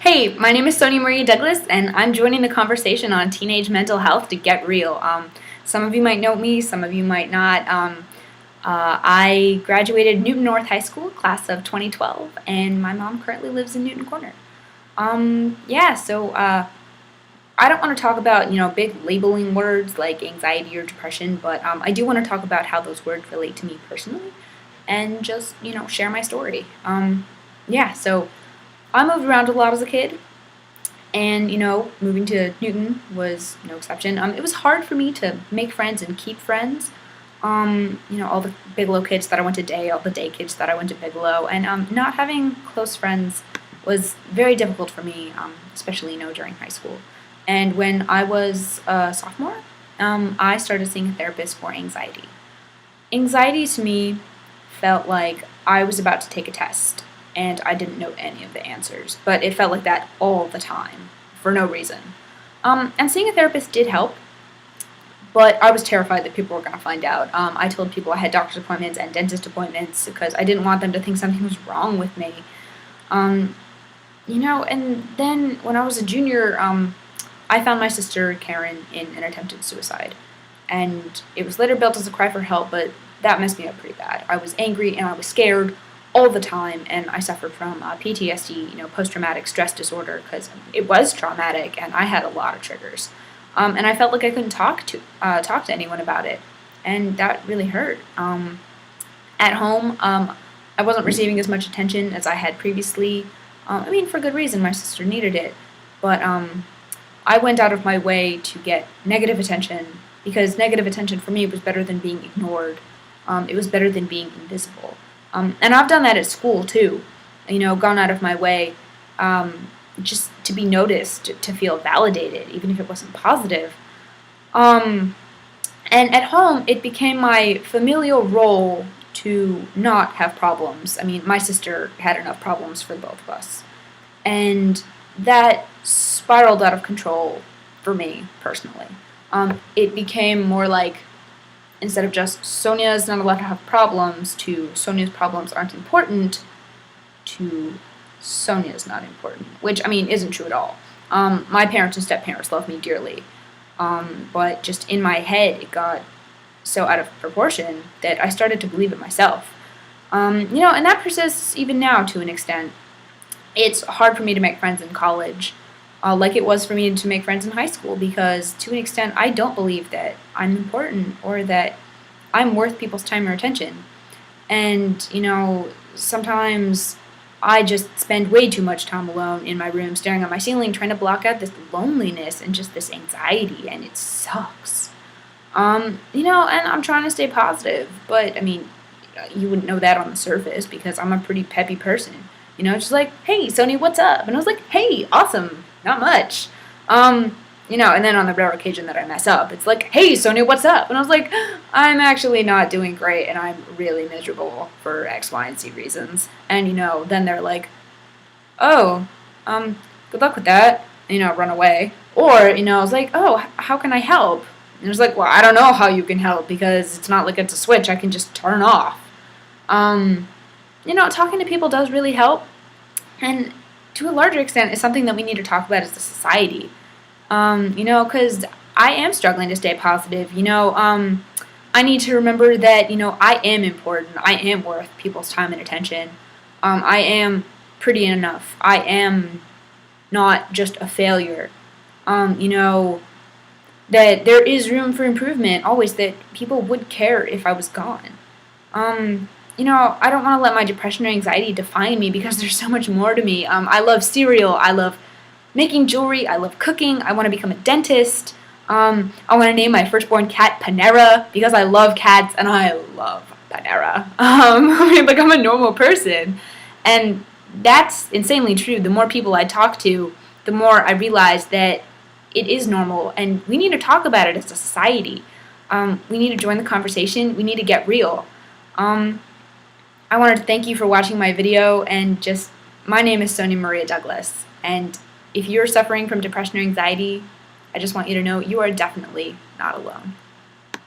Hey, my name is Sonya Maria Douglas, and I'm joining the conversation on teenage mental health to get real. Some of you might know me, some of you might not. I graduated Newton North High School, class of 2012, and my mom currently lives in Newton Corner. I don't want to talk about, big labeling words like anxiety or depression, but I do want to talk about how those words relate to me personally and just, share my story. So I moved around a lot as a kid, and, moving to Newton was no exception. It was hard for me to make friends and keep friends. All the Bigelow kids that I went to Day, all the Day kids that I went to Bigelow, and not having close friends was very difficult for me, especially, during high school. And when I was a sophomore, I started seeing a therapist for anxiety. Anxiety to me felt like I was about to take a test, and I didn't know any of the answers, but it felt like that all the time, for no reason. And seeing a therapist did help, but I was terrified that people were going to find out. I told people I had doctor's appointments and dentist appointments because I didn't want them to think something was wrong with me. And then when I was a junior, I found my sister Karen in an attempted suicide. And it was later billed as a cry for help, but that messed me up pretty bad. I was angry and I was scared all the time, and I suffered from PTSD, post-traumatic stress disorder, because it was traumatic, and I had a lot of triggers. And I felt like I couldn't talk to anyone about it, and that really hurt. At home, I wasn't receiving as much attention as I had previously. For good reason, my sister needed it, but I went out of my way to get negative attention, because negative attention for me was better than being ignored. It was better than being invisible. And I've done that at school too, gone out of my way just to be noticed, to feel validated, even if it wasn't positive. And at home, it became my familial role to not have problems. My sister had enough problems for both of us. And that spiraled out of control for me personally. It became more like, instead of just Sonia's not allowed to have problems, to Sonia's problems aren't important, to Sonia's not important, which, isn't true at all. My parents and step-parents love me dearly, but just in my head it got so out of proportion that I started to believe it myself. And that persists even now to an extent. It's hard for me to make friends in college, like it was for me to make friends in high school, because to an extent I don't believe that I'm important or that I'm worth people's time or attention. And, sometimes I just spend way too much time alone in my room staring at my ceiling trying to block out this loneliness and just this anxiety, and it sucks. And I'm trying to stay positive, but, you wouldn't know that on the surface because I'm a pretty peppy person. Just like, hey, Sony, what's up? And I was like, hey, awesome. Not much. And then on the rare occasion that I mess up, it's like, hey, Sonia, what's up? And I was like, I'm actually not doing great, and I'm really miserable for X, Y, and Z reasons. And, then they're like, oh, good luck with that, run away. Or, I was like, oh, how can I help? And it was like, well, I don't know how you can help, because it's not like it's a switch I can just turn off. Talking to people does really help, and to a larger extent, it's something that we need to talk about as a society. Because I am struggling to stay positive. I need to remember that, I am important. I am worth people's time and attention. I am pretty enough. I am not just a failure. That there is room for improvement, always, that people would care if I was gone. I don't want to let my depression or anxiety define me, because there's so much more to me. I love cereal. I love making jewelry. I love cooking. I want to become a dentist. I want to name my firstborn cat Panera, because I love cats and I love Panera. I'm a normal person. And that's insanely true. The more people I talk to, the more I realize that it is normal, and we need to talk about it as a society. We need to join the conversation. We need to get real. I wanted to thank you for watching my video, and my name is Sonya Maria Douglas, and if you're suffering from depression or anxiety, I just want you to know you are definitely not alone.